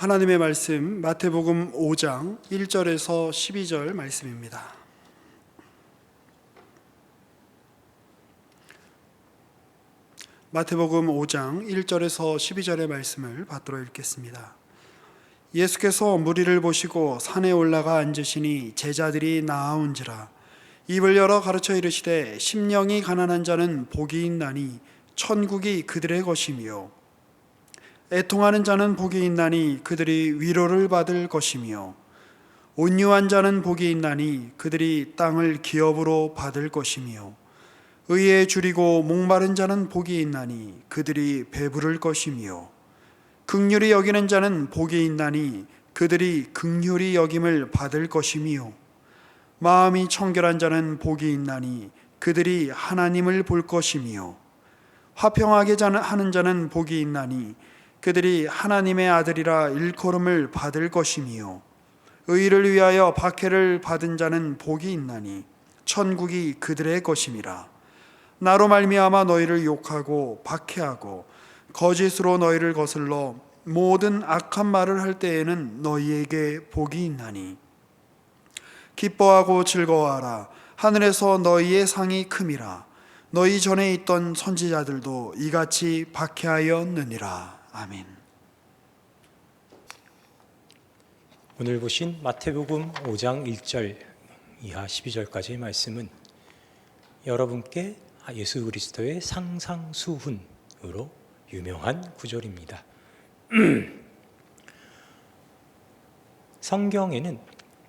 하나님의 말씀 마태복음 5장 1절에서 12절 말씀입니다. 마태복음 5장 1절에서 12절의 말씀을 받들어 읽겠습니다. 예수께서 무리를 보시고 산에 올라가 앉으시니 제자들이 나아온지라. 입을 열어 가르쳐 이르시되 심령이 가난한 자는 복이 있나니 천국이 그들의 것이며 애통하는 자는 복이 있나니 그들이 위로를 받을 것이며 온유한 자는 복이 있나니 그들이 땅을 기업으로 받을 것이며 의에 줄이고 목마른 자는 복이 있나니 그들이 배부를 것이며 긍휼히 여기는 자는 복이 있나니 그들이 긍휼히 여김을 받을 것이며 마음이 청결한 자는 복이 있나니 그들이 하나님을 볼 것이며 화평하게 하는 자는 복이 있나니 그들이 하나님의 아들이라 일컬음을 받을 것이며 의를 위하여 박해를 받은 자는 복이 있나니 천국이 그들의 것임이라. 나로 말미암아 너희를 욕하고 박해하고 거짓으로 너희를 거슬러 모든 악한 말을 할 때에는 너희에게 복이 있나니 기뻐하고 즐거워하라. 하늘에서 너희의 상이 큼이라. 너희 전에 있던 선지자들도 이같이 박해하였느니라. 아멘. 오늘 보신 마태복음 5장 1절 이하 12절까지의 말씀은 여러분께 예수 그리스도의 상상수훈으로 유명한 구절입니다. 성경에는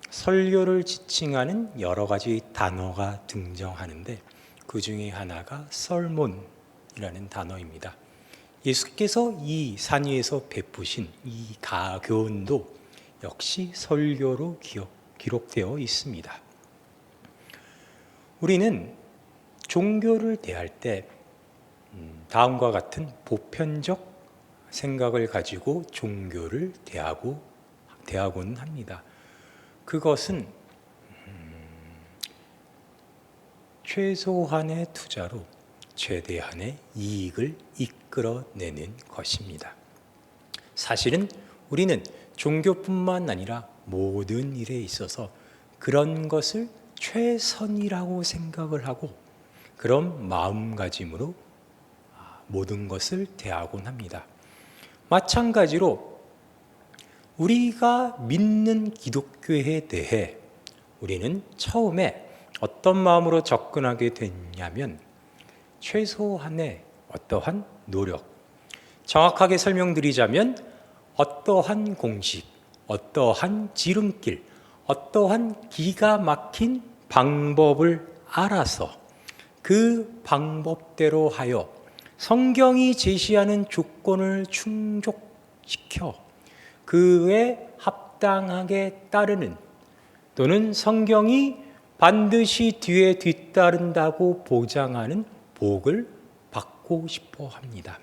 설교를 지칭하는 여러 가지 단어가 등장하는데 그 중에 하나가 설몬이라는 단어입니다. 예수께서 이 산 위에서 베푸신 이 가교훈도 역시 설교로 기록되어 있습니다. 우리는 종교를 대할 때 다음과 같은 보편적 생각을 가지고 종교를 대하고는 합니다. 그것은 최소한의 투자로 최대한의 이익을 이끌어내는 것입니다. 사실은 우리는 종교뿐만 아니라 모든 일에 있어서 그런 것을 최선이라고 생각을 하고 그런 마음가짐으로 모든 것을 대하곤 합니다. 마찬가지로 우리가 믿는 기독교에 대해 우리는 처음에 어떤 마음으로 접근하게 됐냐면 최소한의 어떠한 노력, 정확하게 설명드리자면 어떠한 공식, 어떠한 지름길, 어떠한 기가 막힌 방법을 알아서 그 방법대로 하여 성경이 제시하는 조건을 충족시켜 그에 합당하게 따르는 또는 성경이 반드시 뒤에 뒤따른다고 보장하는 복을 받고 싶어 합니다.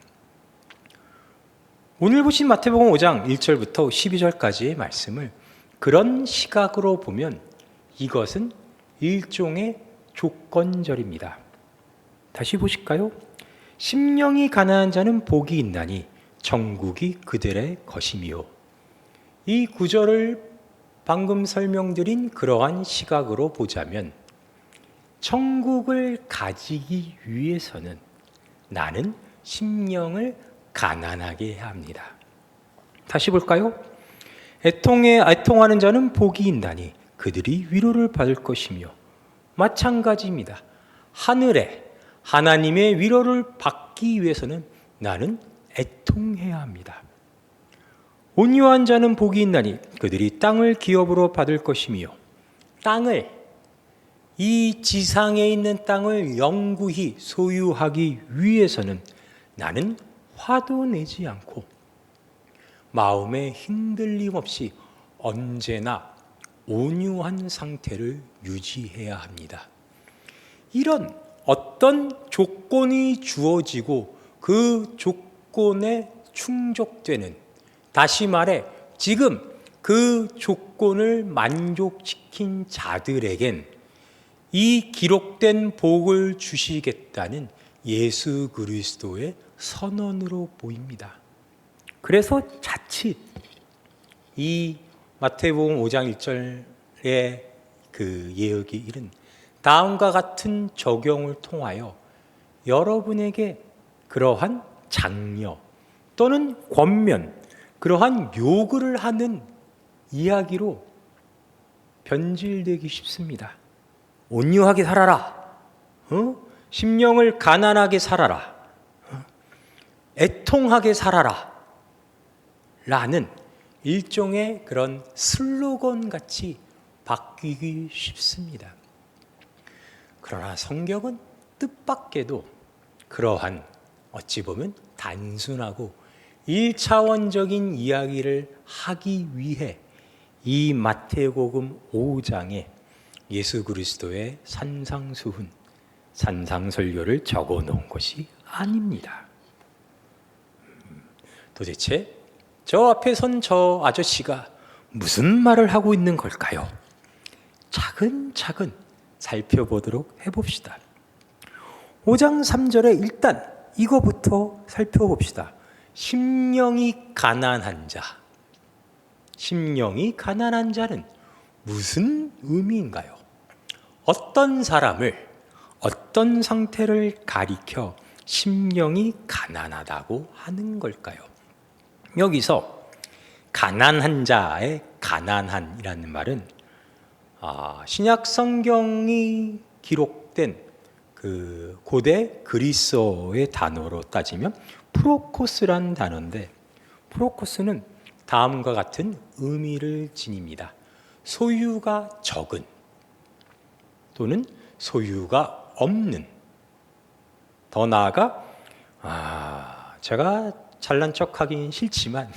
오늘 보신 마태복음 5장 1절부터 12절까지의 말씀을 그런 시각으로 보면 이것은 일종의 조건절입니다. 다시 보실까요? 심령이 가난한 자는 복이 있나니 천국이 그들의 것이며, 이 구절을 방금 설명드린 그러한 시각으로 보자면 천국을 가지기 위해서는 나는 심령을 가난하게 해야 합니다. 다시 볼까요? 애통하는 자는 복이 있나니 그들이 위로를 받을 것이며, 마찬가지입니다. 하늘에 하나님의 위로를 받기 위해서는 나는 애통해야 합니다. 온유한 자는 복이 있나니 그들이 땅을 기업으로 받을 것이며, 이 지상에 있는 땅을 영구히 소유하기 위해서는 나는 화도 내지 않고 마음에 흔들림 없이 언제나 온유한 상태를 유지해야 합니다. 이런 어떤 조건이 주어지고 그 조건에 충족되는, 다시 말해 지금 그 조건을 만족시킨 자들에겐 이 기록된 복을 주시겠다는 예수 그리스도의 선언으로 보입니다. 그래서 자칫 이 마태복음 5장 1절의 그 예언이 이른 다음과 같은 적용을 통하여 여러분에게 그러한 장려 또는 권면, 그러한 요구를 하는 이야기로 변질되기 쉽습니다. 온유하게 살아라. 심령을 가난하게 살아라. 애통하게 살아라. 라는 일종의 그런 슬로건 같이 바뀌기 쉽습니다. 그러나 성경은 뜻밖에도 그러한 어찌 보면 단순하고 1차원적인 이야기를 하기 위해 이 마태복음 5장에 예수 그리스도의 산상수훈, 산상설교를 적어 놓은 것이 아닙니다. 도대체 저 앞에 선 저 아저씨가 무슨 말을 하고 있는 걸까요? 차근차근 살펴보도록 해봅시다. 5장 3절에 일단 이거부터 살펴봅시다. 심령이 가난한 자. 심령이 가난한 자는 무슨 의미인가요? 어떤 사람을, 어떤 상태를 가리켜 심령이 가난하다고 하는 걸까요? 여기서 가난한 자의 가난한이라는 말은 신약 성경이 기록된 그 고대 그리스어의 단어로 따지면 프로코스라는 단어인데, 프로코스는 다음과 같은 의미를 지닙니다. 소유가 적은 또는 소유가 없는. 더 나아가 제가 잘난 척하긴 싫지만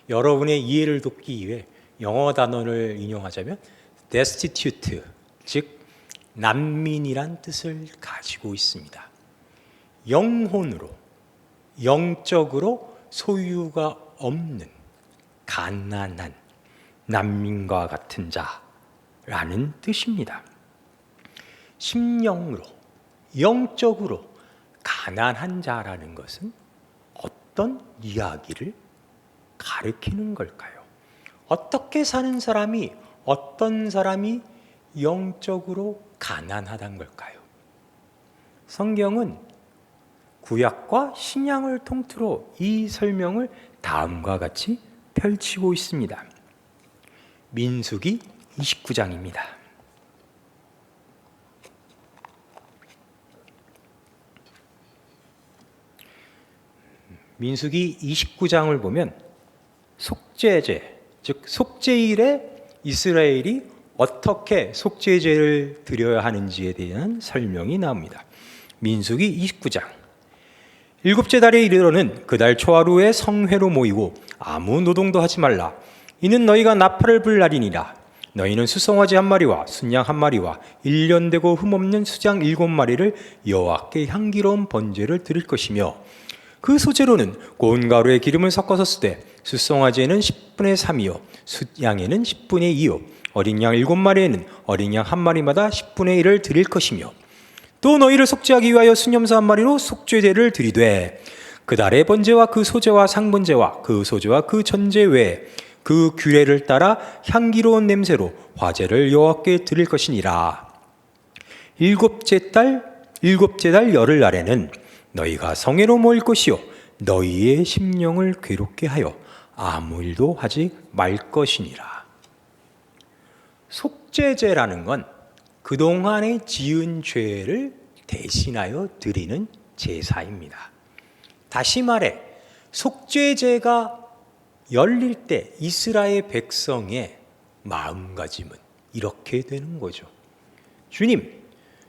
여러분의 이해를 돕기 위해 영어 단어를 인용하자면 destitute, 즉 난민이란 뜻을 가지고 있습니다. 영혼으로, 영적으로 소유가 없는 가난한 난민과 같은 자라는 뜻입니다. 심령으로, 영적으로 가난한 자라는 것은 어떤 이야기를 가리키는 걸까요? 어떻게 사는 사람이, 어떤 사람이 영적으로 가난하단 걸까요? 성경은 구약과 신약을 통틀어 이 설명을 다음과 같이 펼치고 있습니다. 민수기 29장입니다. 민수기 29장을 보면 속죄제, 즉 속죄일에 이스라엘이 어떻게 속죄제를 드려야 하는지에 대한 설명이 나옵니다. 민수기 29장. 일곱째 달에 이르러는 그달 초하루에 성회로 모이고 아무 노동도 하지 말라. 이는 너희가 나팔을 불 날이니라. 너희는 수송아지 한 마리와 순양 한 마리와 1년 되고 흠없는 수장 7마리를 여호와께 향기로운 번제를 드릴 것이며, 그 소재로는 고운 가루에 기름을 섞어서 쓰되 숫송아지에는 10분의 3이요 숫양에는 10분의 2요 어린 양 7마리에는 어린 양 한 마리마다 10분의 1을 드릴 것이며, 또 너희를 속죄하기 위하여 순염소 한 마리로 속죄제를 드리되 그 달의 번제와 그 소제와 상번제와 그 소제와 그 전제 외에 그 규례를 따라 향기로운 냄새로 화제를 여호와께 드릴 것이니라. 일곱째 달 열흘날에는 너희가 성회로 모일 것이요 너희의 심령을 괴롭게 하여 아무 일도 하지 말 것이니라. 속죄제라는 건 그동안에 지은 죄를 대신하여 드리는 제사입니다. 다시 말해 속죄제가 열릴 때 이스라엘 백성의 마음가짐은 이렇게 되는 거죠. 주님,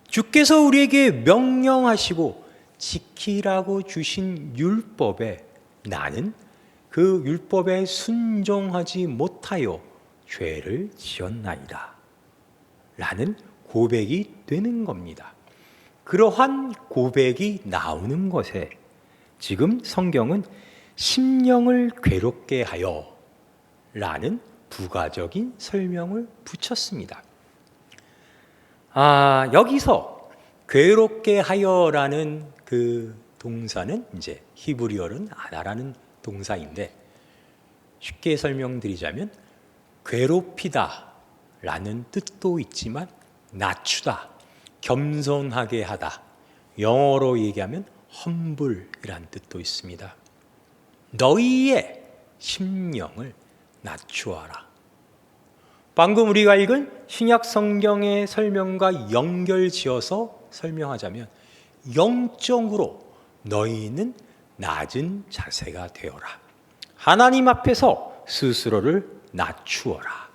주께서 우리에게 명령하시고 지키라고 주신 율법에 나는 그 율법에 순종하지 못하여 죄를 지었나이다 라는 고백이 되는 겁니다. 그러한 고백이 나오는 것에 지금 성경은 심령을 괴롭게 하여 라는 부가적인 설명을 붙였습니다. 여기서 괴롭게 하여라는 그 동사는 이제 히브리어는 아나라는 동사인데, 쉽게 설명드리자면 괴롭히다 라는 뜻도 있지만 낮추다, 겸손하게 하다, 영어로 얘기하면 humble이라는 뜻도 있습니다. 너희의 심령을 낮추어라. 방금 우리가 읽은 신약 성경의 설명과 연결지어서 설명하자면 영적으로 너희는 낮은 자세가 되어라. 하나님 앞에서 스스로를 낮추어라.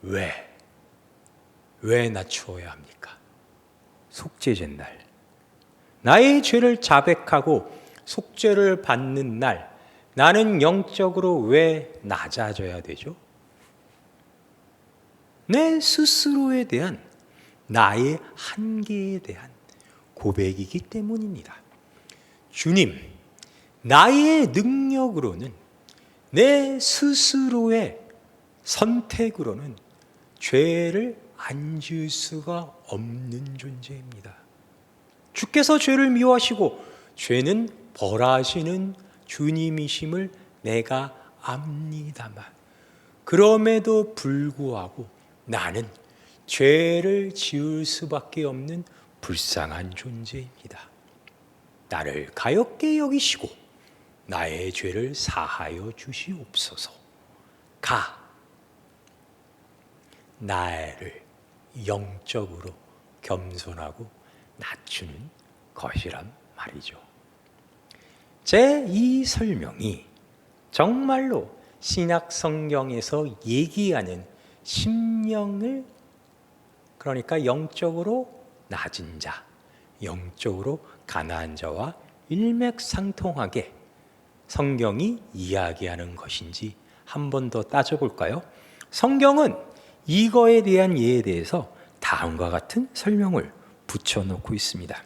왜 낮추어야 합니까? 속죄제 날, 나의 죄를 자백하고 속죄를 받는 날, 나는 영적으로 왜 낮아져야 되죠? 내 스스로에 대한 나의 한계에 대한 고백이기 때문입니다. 주님, 나의 능력으로는, 내 스스로의 선택으로는 죄를 안 지을 수가 없는 존재입니다. 주께서 죄를 미워하시고 죄는 벌하시는 주님이심을 내가 압니다만, 그럼에도 불구하고 나는 죄를 지을 수밖에 없는 불쌍한 존재입니다. 나를 가엾게 여기시고 나의 죄를 사하여 주시옵소서. 나를 영적으로 겸손하고 낮추는 것이란 말이죠. 제 이 설명이 정말로 신약 성경에서 얘기하는 심령을, 그러니까 영적으로 낮은 자, 영적으로 가난한 자와 일맥상통하게 성경이 이야기하는 것인지 한 번 더 따져볼까요? 성경은 이거에 대한 예에 대해서 다음과 같은 설명을 붙여놓고 있습니다.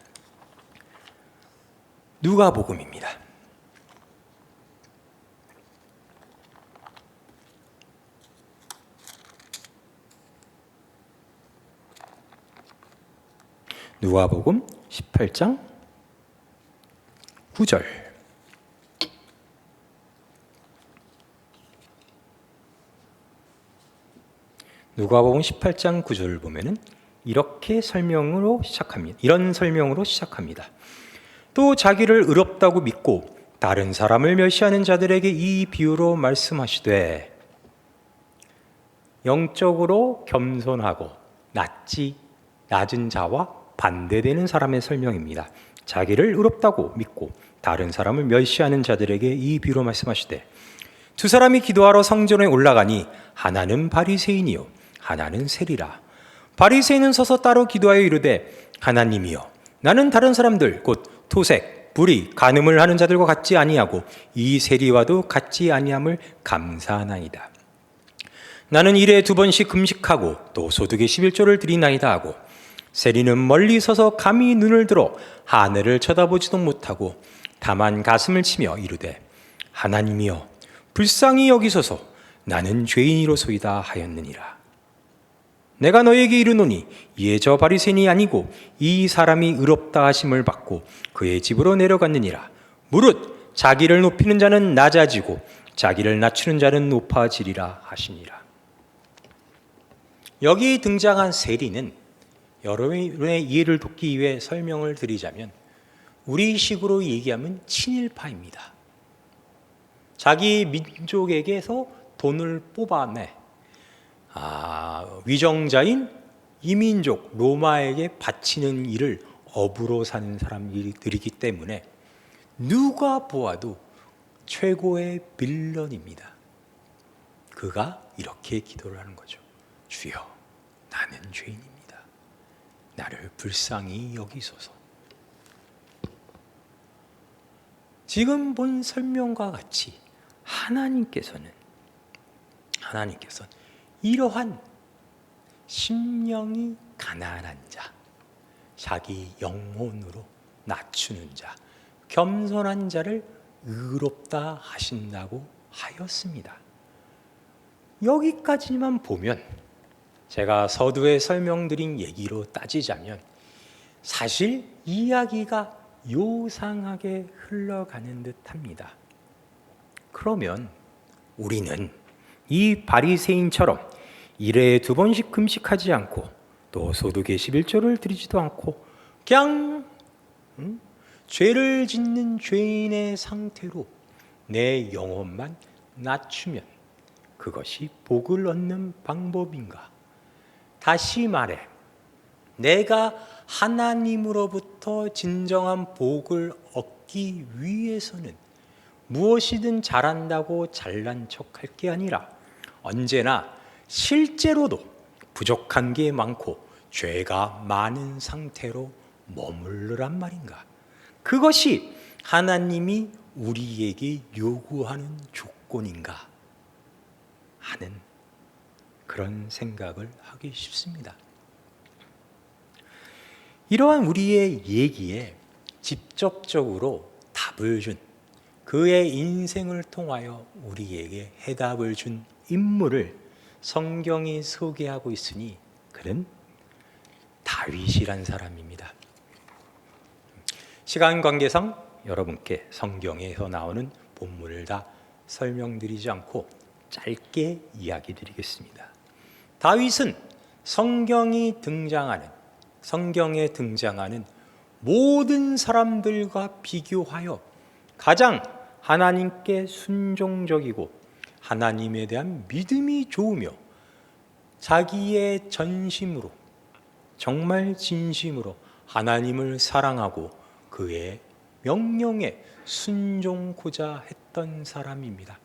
누가복음입니다. 누가복음 18장 9절. 누가복음 18장 9절을 보면은 이런 설명으로 시작합니다. 또 자기를 의롭다고 믿고 다른 사람을 멸시하는 자들에게 이 비유로 말씀하시되, 영적으로 겸손하고 낮은 자와 반대되는 사람의 설명입니다. 자기를 의롭다고 믿고 다른 사람을 멸시하는 자들에게 이 비유로 말씀하시되, 두 사람이 기도하러 성전에 올라가니 하나는 바리새인이요 하나는 세리라. 바리새인은 서서 따로 기도하여 이르되, 하나님이여, 나는 다른 사람들 곧 토색, 불의, 간음을 하는 자들과 같지 아니하고 이 세리와도 같지 아니함을 감사하나이다. 나는 일에 2번씩 금식하고 또 소득의 11조를 드리나이다 하고, 세리는 멀리 서서 감히 눈을 들어 하늘을 쳐다보지도 못하고 다만 가슴을 치며 이르되, 하나님이여, 불쌍히 여기소서, 나는 죄인이로소이다 하였느니라. 내가 너에게 이르노니 이에 저 바리새인이 아니고 이 사람이 의롭다 하심을 받고 그의 집으로 내려갔느니라. 무릇 자기를 높이는 자는 낮아지고 자기를 낮추는 자는 높아지리라 하시니라. 여기 등장한 세리는 여러분의 이해를 돕기 위해 설명을 드리자면 우리식으로 얘기하면 친일파입니다. 자기 민족에게서 돈을 뽑아내 위정자인 이민족 로마에게 바치는 일을 업으로 사는 사람들이기 때문에 누가 보아도 최고의 빌런입니다. 그가 이렇게 기도를 하는 거죠. 주여, 나는 죄인입니다. 나를 불쌍히 여기소서. 지금 본 설명과 같이 하나님께서는 이러한 심령이 가난한 자, 자기 영혼으로 낮추는 자, 겸손한 자를 의롭다 하신다고 하였습니다. 여기까지만 보면 제가 서두에 설명드린 얘기로 따지자면 사실 이야기가 요상하게 흘러가는 듯합니다. 그러면 우리는 이 바리새인처럼 일에 2번씩 금식하지 않고 또 소득의 11조를 드리지도 않고 그냥 죄를 짓는 죄인의 상태로 내 영혼만 낮추면 그것이 복을 얻는 방법인가? 다시 말해, 내가 하나님으로부터 진정한 복을 얻기 위해서는 무엇이든 잘한다고 잘난 척할 게 아니라 언제나 실제로도 부족한 게 많고 죄가 많은 상태로 머무르란 말인가? 그것이 하나님이 우리에게 요구하는 조건인가 하는 그런 생각을 하기 쉽습니다. 이러한 우리의 얘기에 직접적으로 답을 준, 그의 인생을 통하여 우리에게 해답을 준 인물을 성경이 소개하고 있으니 그는 다윗이란 사람입니다. 시간 관계상 여러분께 성경에서 나오는 본문을 다 설명드리지 않고 짧게 이야기 드리겠습니다. 다윗은 성경에 등장하는 모든 사람들과 비교하여 가장 하나님께 순종적이고 하나님에 대한 믿음이 좋으며 자기의 전심으로 정말 진심으로 하나님을 사랑하고 그의 명령에 순종코자 했던 사람입니다.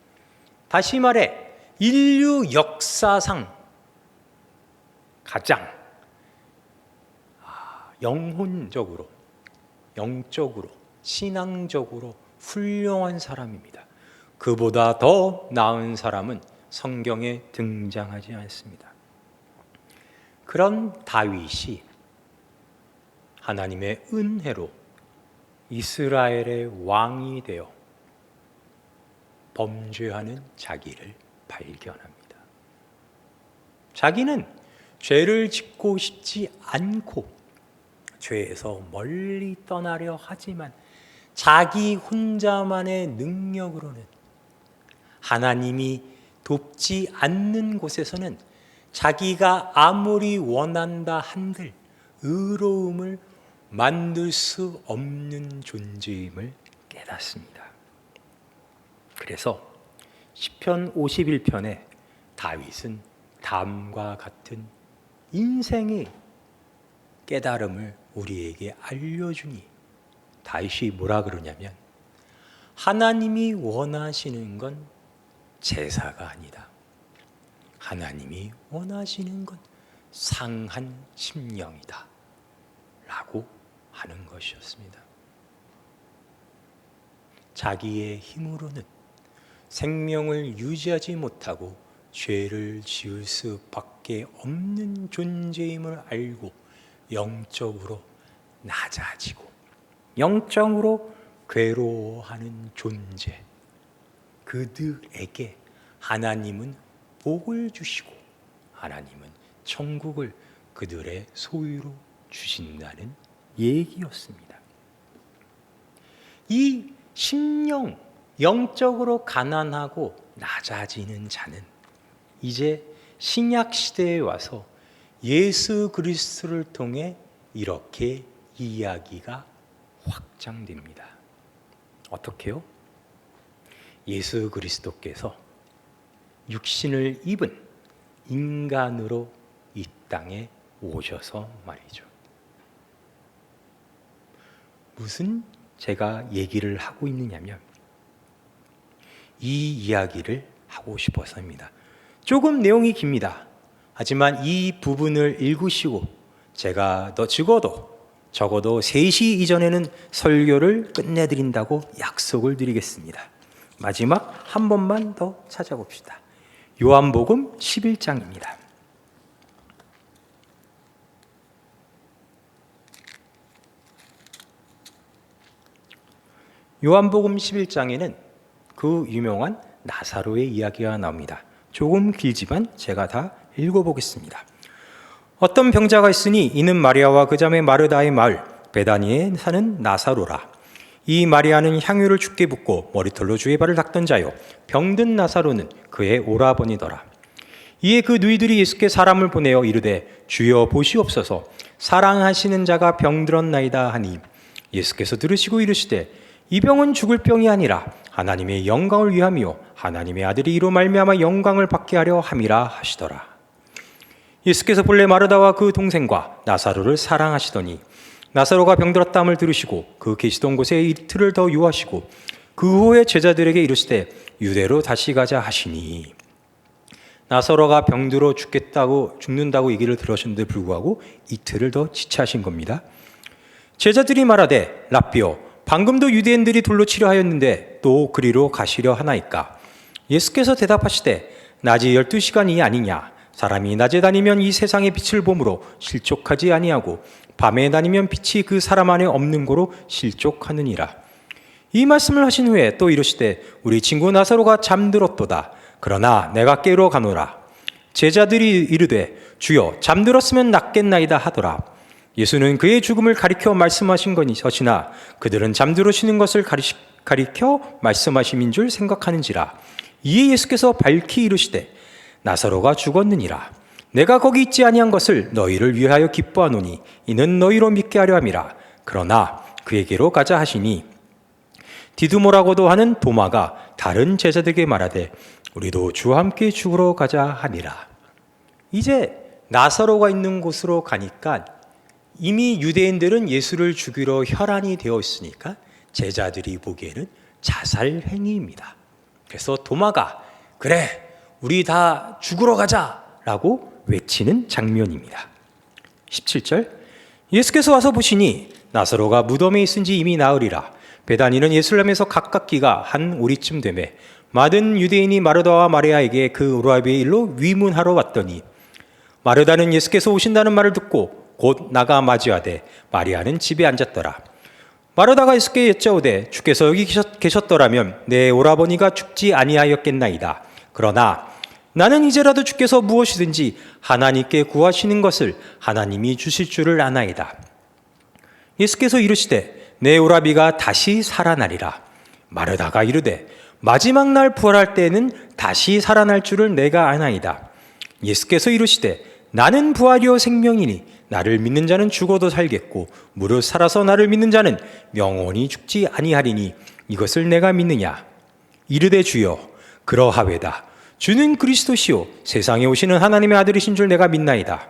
다시 말해 인류 역사상 가장 영혼적으로, 영적으로, 신앙적으로 훌륭한 사람입니다. 그보다 더 나은 사람은 성경에 등장하지 않습니다. 그런 다윗이 하나님의 은혜로 이스라엘의 왕이 되어 범죄하는 자기를 발견합니다. 자기는 죄를 짓고 싶지 않고 죄에서 멀리 떠나려 하지만 자기 혼자만의 능력으로는 하나님이 돕지 않는 곳에서는 자기가 아무리 원한다 한들 의로움을 만들 수 없는 존재임을 깨닫습니다. 그래서 시편 51편에 다윗은 다음과 같은 인생의 깨달음을 우리에게 알려주니 다윗이 뭐라 그러냐면 하나님이 원하시는 건 제사가 아니다. 하나님이 원하시는 건 상한 심령이다 라고 하는 것이었습니다. 자기의 힘으로는 생명을 유지하지 못하고 죄를 지을 수밖에 없는 존재임을 알고 영적으로 낮아지고 영적으로 괴로워하는 존재, 그들에게 하나님은 복을 주시고 하나님은 천국을 그들의 소유로 주신다는 얘기였습니다. 이 심령, 영적으로 가난하고 낮아지는 자는 이제 신약 시대에 와서 예수 그리스도를 통해 이렇게 이야기가 확장됩니다. 어떻게요? 예수 그리스도께서 육신을 입은 인간으로 이 땅에 오셔서 말이죠. 무슨 제가 얘기를 하고 있느냐면 이 이야기를 하고 싶어서입니다. 조금 내용이 깁니다. 하지만 이 부분을 읽으시고 제가 적어도 3시 이전에는 설교를 끝내드린다고 약속을 드리겠습니다. 마지막 한 번만 더 찾아봅시다. 요한복음 11장입니다. 요한복음 11장에는 그 유명한 나사로의 이야기가 나옵니다. 조금 길지만 제가 다 읽어보겠습니다. 어떤 병자가 있으니 이는 마리아와 그 자매 마르다의 마을 베다니에 사는 나사로라. 이 마리아는 향유를 주께 붓고 머리털로 주의 발을 닦던 자요, 병든 나사로는 그의 오라버니더라. 이에 그 누이들이 예수께 사람을 보내어 이르되 주여 보시옵소서 사랑하시는 자가 병들었나이다 하니 예수께서 들으시고 이르시되 이 병은 죽을 병이 아니라 하나님의 영광을 위함이요 하나님의 아들이 이로 말미암아 영광을 받게 하려 함이라 하시더라. 예수께서 본래 마르다와 그 동생과 나사로를 사랑하시더니 나사로가 병들었다함을 들으시고 그 계시던 곳에 이틀을 더 유하시고 그 후에 제자들에게 이르시되 유대로 다시 가자 하시니 나사로가 병들어 죽는다고 얘기를 들으셨는데 불구하고 이틀을 더 지체하신 겁니다. 제자들이 말하되 라삐요 방금도 유대인들이 돌로 치려 하였는데 또 그리로 가시려 하나이까? 예수께서 대답하시되 낮이 12시간이 아니냐? 사람이 낮에 다니면 이 세상의 빛을 보므로 실족하지 아니하고 밤에 다니면 빛이 그 사람 안에 없는 고로 실족하느니라. 이 말씀을 하신 후에 또 이르시되 우리 친구 나사로가 잠들었도다. 그러나 내가 깨우러 가노라. 제자들이 이르되 주여 잠들었으면 낫겠나이다 하더라. 예수는 그의 죽음을 가리켜 말씀하신 것이나 그들은 잠들으시는 것을 가리켜 말씀하심인 줄 생각하는지라. 이에 예수께서 밝히 이르시되 나사로가 죽었느니라. 내가 거기 있지 아니한 것을 너희를 위하여 기뻐하노니 이는 너희로 믿게 하려 함이라. 그러나 그에게로 가자 하시니 디두모라고도 하는 도마가 다른 제자들에게 말하되 우리도 주와 함께 죽으러 가자 하니라. 이제 나사로가 있는 곳으로 가니까 이미 유대인들은 예수를 죽이러 혈안이 되어 있으니까 제자들이 보기에는 자살 행위입니다. 그래서 도마가 그래 우리 다 죽으러 가자라고 외치는 장면입니다. 17절 예수께서 와서 보시니 나사로가 무덤에 있은지 이미 나으리라. 베다니는 예루살렘에서 가깝기가 한 오리쯤 되매 많은 유대인이 마르다와 마리아에게 그 오라비의 일로 위문하러 왔더니 마르다는 예수께서 오신다는 말을 듣고 곧 나가 맞이하되 마리아는 집에 앉았더라. 마르다가 예수께 여짜오되 주께서 여기 계셨더라면 내 오라버니가 죽지 아니하였겠나이다. 그러나 나는 이제라도 주께서 무엇이든지 하나님께 구하시는 것을 하나님이 주실 줄을 아나이다. 예수께서 이르시되 내 오라비가 다시 살아나리라. 마르다가 이르되 마지막 날 부활할 때에는 다시 살아날 줄을 내가 아나이다. 예수께서 이르시되 나는 부활이요 생명이니 나를 믿는 자는 죽어도 살겠고 무릇 살아서 나를 믿는 자는 영원히 죽지 아니하리니 이것을 내가 믿느냐? 이르되 주여 그러하외다. 주는 그리스도시요 세상에 오시는 하나님의 아들이신 줄 내가 믿나이다.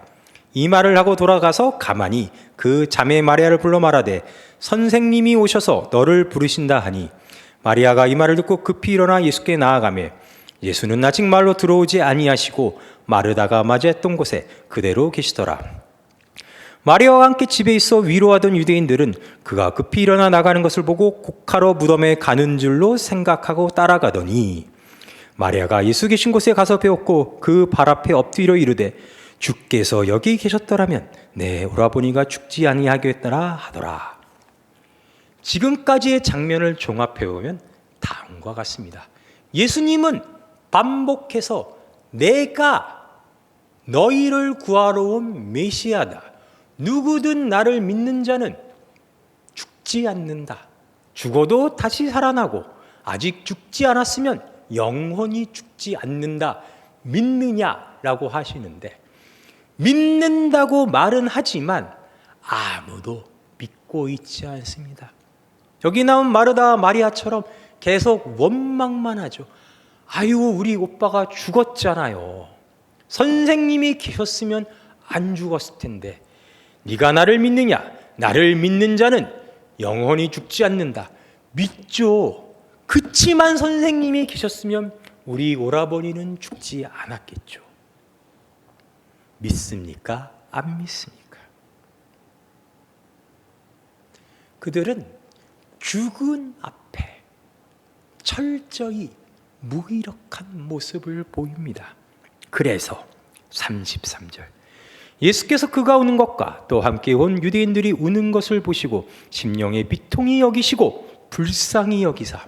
이 말을 하고 돌아가서 가만히 그 자매 마리아를 불러 말하되 선생님이 오셔서 너를 부르신다 하니 마리아가 이 말을 듣고 급히 일어나 예수께 나아가매 예수는 아직 말로 들어오지 아니하시고 마르다가 맞이했던 곳에 그대로 계시더라. 마리아와 함께 집에 있어 위로하던 유대인들은 그가 급히 일어나 나가는 것을 보고 곡하러 무덤에 가는 줄로 생각하고 따라가더니 마리아가 예수 계신 곳에 가서 배웠고 그 발 앞에 엎드려 이르되 주께서 여기 계셨더라면 내 오라버니가 죽지 아니하겠더라 하더라. 지금까지의 장면을 종합해 보면 다음과 같습니다. 예수님은 반복해서 내가 너희를 구하러 온 메시아다. 누구든 나를 믿는 자는 죽지 않는다. 죽어도 다시 살아나고 아직 죽지 않았으면 영원히 죽지 않는다. 믿느냐라고 하시는데 믿는다고 말은 하지만 아무도 믿고 있지 않습니다. 여기 나온 마르다와 마리아처럼 계속 원망만 하죠. 아유 우리 오빠가 죽었잖아요. 선생님이 계셨으면 안 죽었을 텐데 네가 나를 믿느냐? 나를 믿는 자는 영원히 죽지 않는다. 믿죠. 그치만 선생님이 계셨으면 우리 오라버니는 죽지 않았겠죠. 믿습니까? 안 믿습니까? 그들은 죽은 앞에 철저히 무기력한 모습을 보입니다. 그래서 33절 예수께서 그가 우는 것과 또 함께 온 유대인들이 우는 것을 보시고 심령에 비통히 여기시고 불쌍히 여기사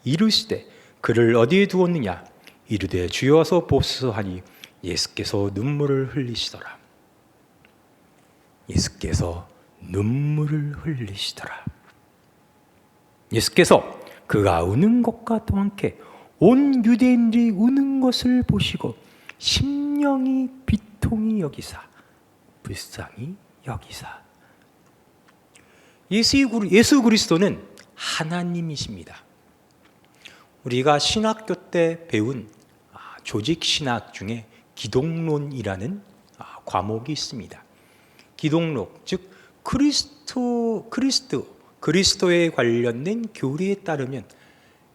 이르시되 그를 어디에 두었느냐? 이르되 주여 와서 보소서 하니 예수께서 눈물을 흘리시더라. 예수께서 눈물을 흘리시더라. 예수께서 그가 우는 것과 또 함께 온 유대인들이 우는 것을 보시고 심령이 비통히 여기사 불쌍히 여기사. 예수 그리스도는 하나님이십니다. 우리가 신학교 때 배운 조직 신학 중에 기독론이라는 과목이 있습니다. 기독론, 즉 그리스도에 관련된 교리에 따르면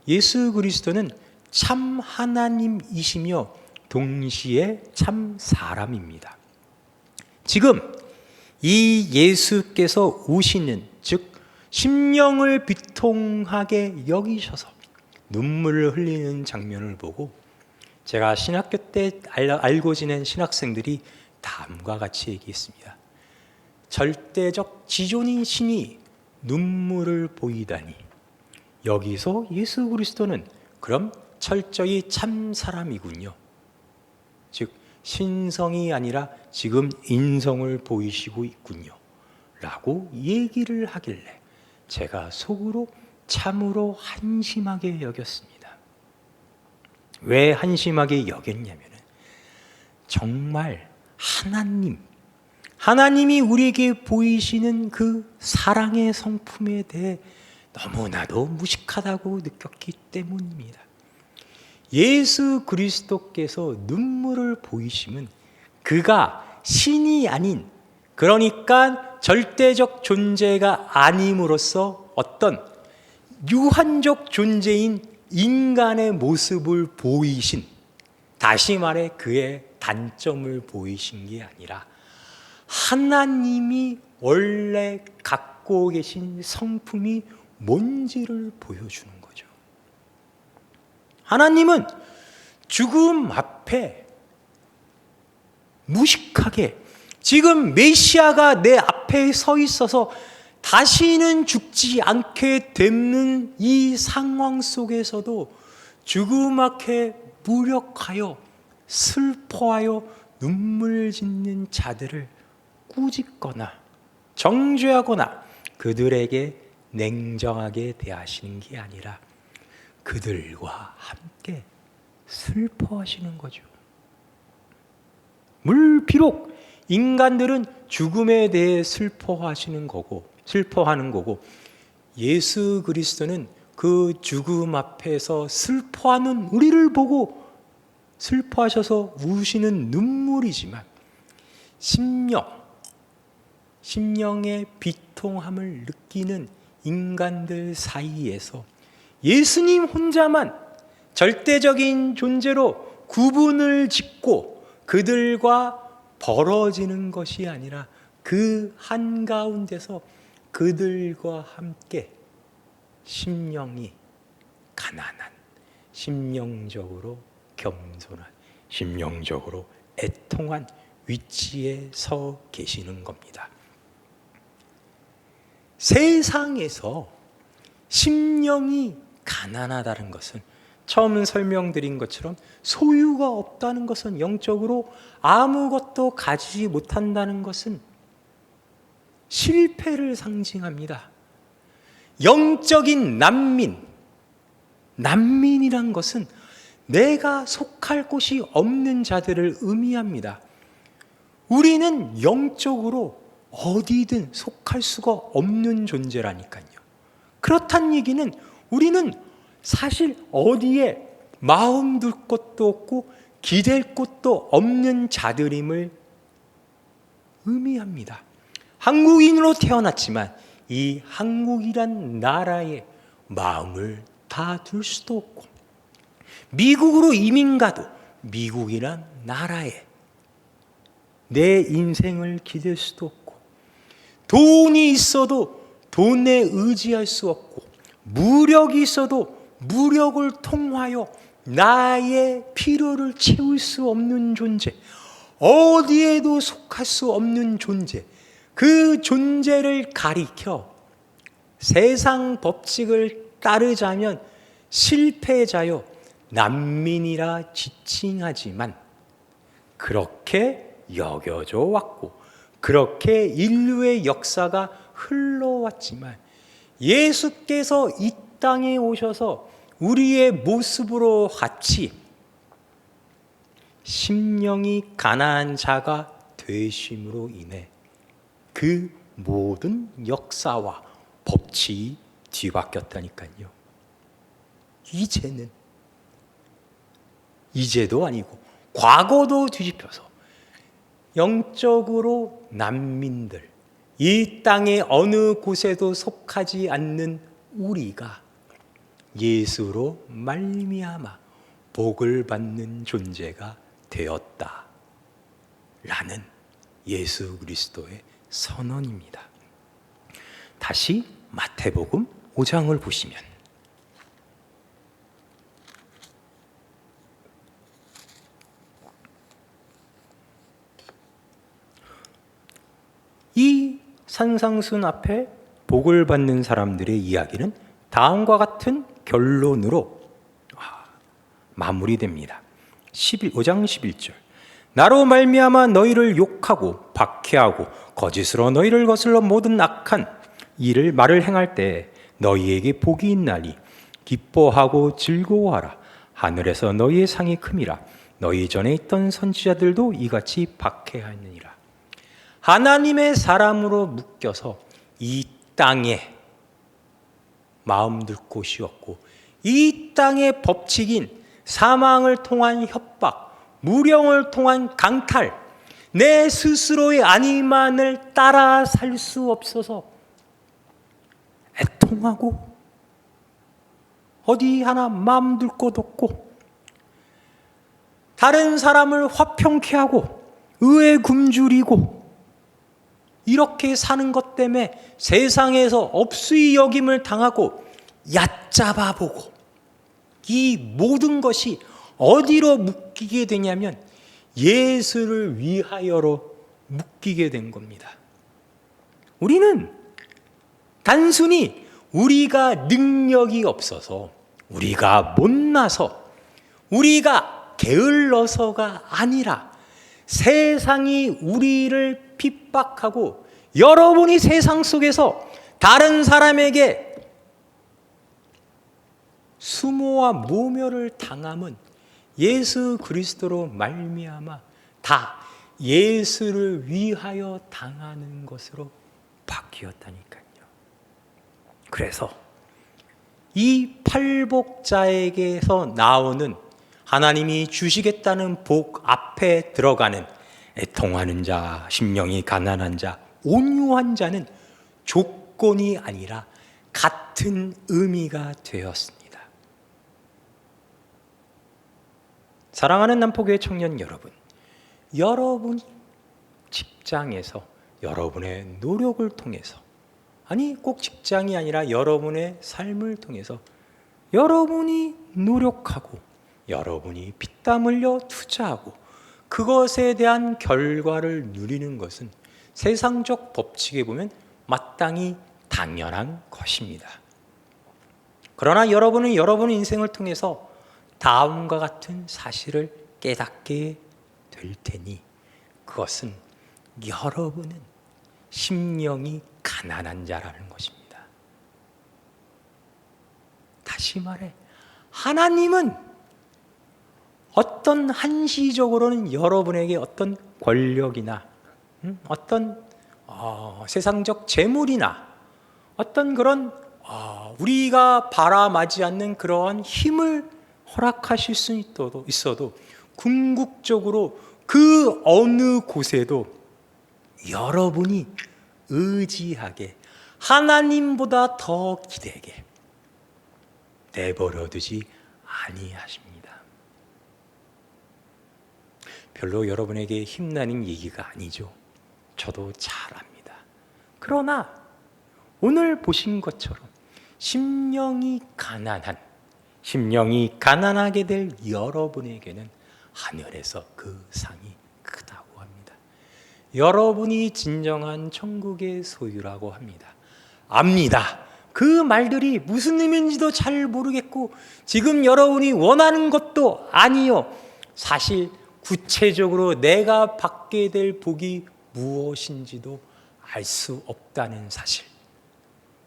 예수 그리스도는 참 하나님이시며 동시에 참 사람입니다. 지금 이 예수께서 오시는, 즉 심령을 비통하게 여기셔서 눈물을 흘리는 장면을 보고 제가 신학교 때 알고 지낸 신학생들이 다음과 같이 얘기했습니다. 절대적 지존인 신이 눈물을 보이다니, 여기서 예수 그리스도는 그럼 철저히 참 사람이군요. 즉 신성이 아니라 지금 인성을 보이시고 있군요 라고 얘기를 하길래 제가 속으로 참으로 한심하게 여겼습니다. 왜 한심하게 여겼냐면 정말 하나님이 우리에게 보이시는 그 사랑의 성품에 대해 너무나도 무식하다고 느꼈기 때문입니다. 예수 그리스도께서 눈물을 보이심은 그가 신이 아닌, 그러니까 절대적 존재가 아님으로써 어떤 유한적 존재인 인간의 모습을 보이신, 다시 말해 그의 단점을 보이신 게 아니라 하나님이 원래 갖고 계신 성품이 뭔지를 보여주는 거죠. 하나님은 죽음 앞에 무식하게 지금 메시아가 내 앞에 서 있어서 다시는 죽지 않게 되는 이 상황 속에서도 죽음하게 무력하여 슬퍼하여 눈물 짓는 자들을 꾸짖거나 정죄하거나 그들에게 냉정하게 대하시는 게 아니라 그들과 함께 슬퍼하시는 거죠. 비록 인간들은 죽음에 대해 슬퍼하는 거고 예수 그리스도는 그 죽음 앞에서 슬퍼하는 우리를 보고 슬퍼하셔서 우시는 눈물이지만 심령의 비통함을 느끼는 인간들 사이에서 예수님 혼자만 절대적인 존재로 구분을 짓고 그들과 벌어지는 것이 아니라 그 한가운데서 그들과 함께 심령이 가난한, 심령적으로 겸손한, 심령적으로 애통한 위치에 서 계시는 겁니다. 세상에서 심령이 가난하다는 것은 처음 설명드린 것처럼 소유가 없다는 것은, 영적으로 아무것도 가지지 못한다는 것은 실패를 상징합니다. 영적인 난민이란 것은 내가 속할 곳이 없는 자들을 의미합니다. 우리는 영적으로 어디든 속할 수가 없는 존재라니까요. 그렇다는 얘기는 우리는 사실 어디에 마음 둘 곳도 없고 기댈 곳도 없는 자들임을 의미합니다. 한국인으로 태어났지만 이 한국이란 나라에 마음을 다 둘 수도 없고, 미국으로 이민 가도 미국이란 나라에 내 인생을 기댈 수도 없고, 돈이 있어도 돈에 의지할 수 없고, 무력이 있어도 무력을 통하여 나의 필요를 채울 수 없는 존재, 어디에도 속할 수 없는 존재, 그 존재를 가리켜 세상 법칙을 따르자면 실패자요 난민이라 지칭하지만 그렇게 여겨져 왔고 그렇게 인류의 역사가 흘러왔지만 예수께서 이 땅에 오셔서 우리의 모습으로 같이 심령이 가난한 자가 되심으로 인해 그 모든 역사와 법칙이 뒤바뀌었다니까요. 이제도 아니고 과거도 뒤집혀서 영적으로 난민들, 이 땅의 어느 곳에도 속하지 않는 우리가 예수로 말미암아 복을 받는 존재가 되었다라는 예수 그리스도의 선언입니다. 다시 마태복음 5장을 보시면 이 산상순 앞에 복을 받는 사람들의 이야기는 다음과 같은 결론으로 마무리됩니다. 5장 11절. 나로 말미암아 너희를 욕하고 박해하고 거짓으로 너희를 거슬러 모든 악한 일을 말을 행할 때 너희에게 복이 있나니 기뻐하고 즐거워하라. 하늘에서 너희의 상이 큼이라. 너희 전에 있던 선지자들도 이같이 박해하였느니라. 하나님의 사람으로 묶여서 이 땅에 마음 둘 곳이 없고 이 땅의 법칙인 사망을 통한 협박, 무령을 통한 강탈, 내 스스로의 안위만을 따라 살 수 없어서 애통하고 어디 하나 마음 둘 곳 없고 다른 사람을 화평케 하고 의에 굶주리고 이렇게 사는 것 때문에 세상에서 업수이 여김을 당하고 얕잡아 보고 이 모든 것이 어디로 묶이게 되냐면 예수를 위하여로 묶이게 된 겁니다. 우리는 단순히 우리가 능력이 없어서 우리가 못나서 우리가 게을러서가 아니라 세상이 우리를 핍박하고 여러분이 세상 속에서 다른 사람에게 수모와 모멸을 당함은 예수 그리스도로 말미암아 다 예수를 위하여 당하는 것으로 바뀌었다니까요. 그래서 이 팔복자에게서 나오는 하나님이 주시겠다는 복 앞에 들어가는 애통하는 자, 심령이 가난한 자, 온유한 자는 조건이 아니라 같은 의미가 되었습니다. 사랑하는 남포교회 청년 여러분, 여러분이 직장에서 여러분의 노력을 통해서, 아니 꼭 직장이 아니라 여러분의 삶을 통해서 여러분이 노력하고 여러분이 피땀 흘려 투자하고 그것에 대한 결과를 누리는 것은 세상적 법칙에 보면 마땅히 당연한 것입니다. 그러나 여러분은 여러분의 인생을 통해서 다음과 같은 사실을 깨닫게 될 테니 그것은 여러분은 심령이 가난한 자라는 것입니다. 다시 말해 하나님은 어떤 한시적으로는 여러분에게 어떤 권력이나 어떤 세상적 재물이나 어떤 그런 우리가 바라마지 않는 그러한 힘을 허락하실 수 있어도 궁극적으로 그 어느 곳에도 여러분이 의지하게 하나님보다 더 기대게 내버려두지 아니하십니다. 별로 여러분에게 힘나는 얘기가 아니죠. 저도 잘 압니다. 그러나 오늘 보신 것처럼 심령이 가난하게 될 여러분에게는 하늘에서 그 상이 크다고 합니다. 여러분이 진정한 천국의 소유라고 합니다. 압니다. 그 말들이 무슨 의미인지도 잘 모르겠고 지금 여러분이 원하는 것도 아니요. 사실 구체적으로 내가 받게 될 복이 무엇인지도 알 수 없다는 사실.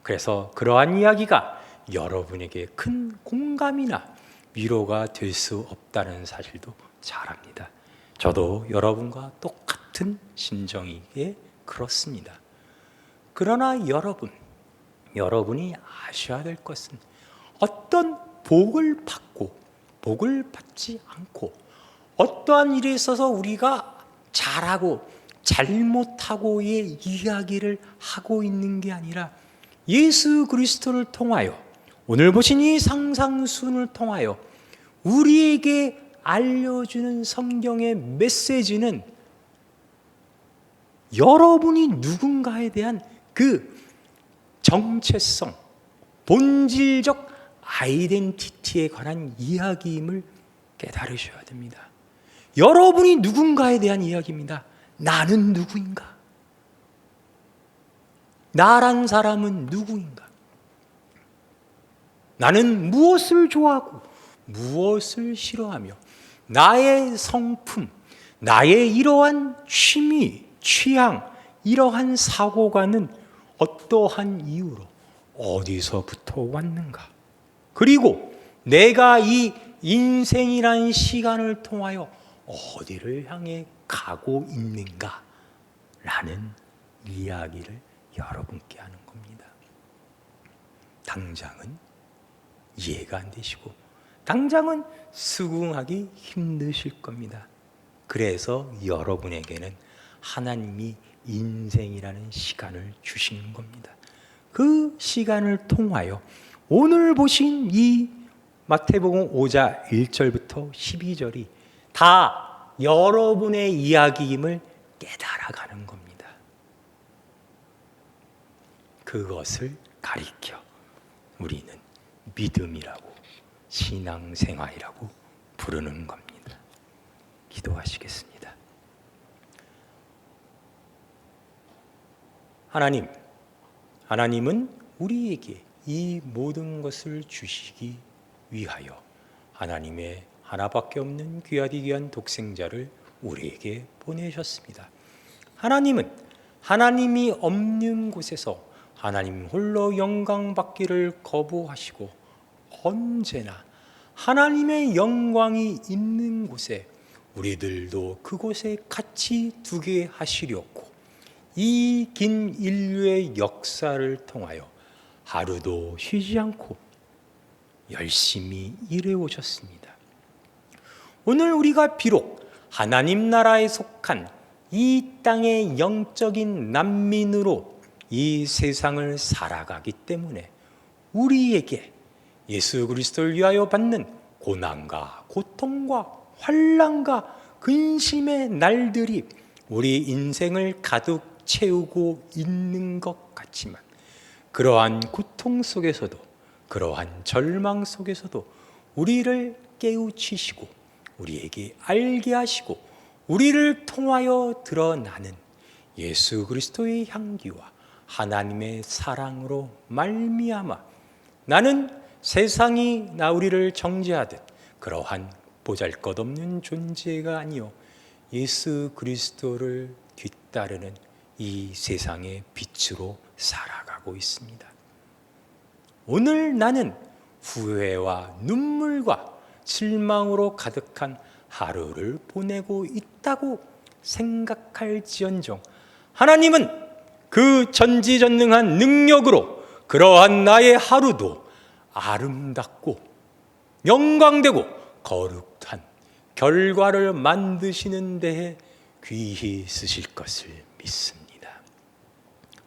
그래서 그러한 이야기가 여러분에게 큰 공감이나 위로가 될 수 없다는 사실도 잘 압니다. 저도 여러분과 똑같은 심정이기에 그렇습니다. 그러나 여러분이 아셔야 될 것은 어떤 복을 받고 복을 받지 않고 어떠한 일에 있어서 우리가 잘하고 잘못하고의 이야기를 하고 있는 게 아니라 예수 그리스도를 통하여 오늘 보신 이 상상순을 통하여 우리에게 알려주는 성경의 메시지는 여러분이 누군가에 대한 그 정체성, 본질적 아이덴티티에 관한 이야기임을 깨달으셔야 됩니다. 여러분이 누군가에 대한 이야기입니다. 나는 누구인가? 나란 사람은 누구인가? 나는 무엇을 좋아하고 무엇을 싫어하며 나의 성품, 나의 이러한 취미, 취향, 이러한 사고관은 어떠한 이유로 어디서부터 왔는가? 그리고 내가 이 인생이라는 시간을 통하여 어디를 향해 가고 있는가? 라는 이야기를 여러분께 하는 겁니다. 당장은 이해가 안 되시고 당장은 수긍하기 힘드실 겁니다. 그래서 여러분에게는 하나님이 인생이라는 시간을 주시는 겁니다. 그 시간을 통하여 오늘 보신 이 마태복음 5장 1절부터 12절이 다 여러분의 이야기임을 깨달아가는 겁니다. 그것을 가리켜 우리는 믿음이라고 신앙생활이라고 부르는 겁니다. 기도하시겠습니다. 하나님은 우리에게 이 모든 것을 주시기 위하여 하나님의 하나밖에 없는 귀하디 귀한 독생자를 우리에게 보내셨습니다. 하나님은 하나님이 없는 곳에서 하나님 홀로 영광 받기를 거부하시고 언제나 하나님의 영광이 있는 곳에 우리들도 그곳에 같이 두게 하시려고 이 긴 인류의 역사를 통하여 하루도 쉬지 않고 열심히 일해 오셨습니다. 오늘 우리가 비록 하나님 나라에 속한 이 땅의 영적인 난민으로 이 세상을 살아가기 때문에 우리에게 예수 그리스도를 위하여 받는 고난과 고통과 환난과 근심의 날들이 우리 인생을 가득 채우고 있는 것 같지만 그러한 고통 속에서도 그러한 절망 속에서도 우리를 깨우치시고 우리에게 알게 하시고 우리를 통하여 드러나는 예수 그리스도의 향기와 하나님의 사랑으로 말미암아 나는 세상이 나 우리를 정죄하듯 그러한 보잘것없는 존재가 아니요 예수 그리스도를 뒤따르는 이 세상의 빛으로 살아가고 있습니다. 오늘 나는 후회와 눈물과 실망으로 가득한 하루를 보내고 있다고 생각할지언정 하나님은 그 전지전능한 능력으로 그러한 나의 하루도 아름답고 영광되고 거룩한 결과를 만드시는 데에 귀히 쓰실 것을 믿습니다.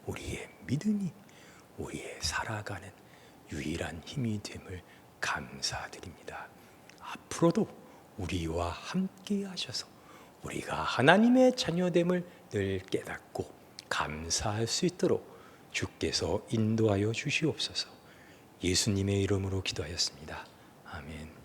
우리의 믿음이 우리의 살아가는 유일한 힘이 됨을 감사드립니다. 앞으로도 우리와 함께 하셔서 우리가 하나님의 자녀됨을 늘 깨닫고 감사할 수 있도록 주께서 인도하여 주시옵소서. 예수님의 이름으로 기도하였습니다. 아멘.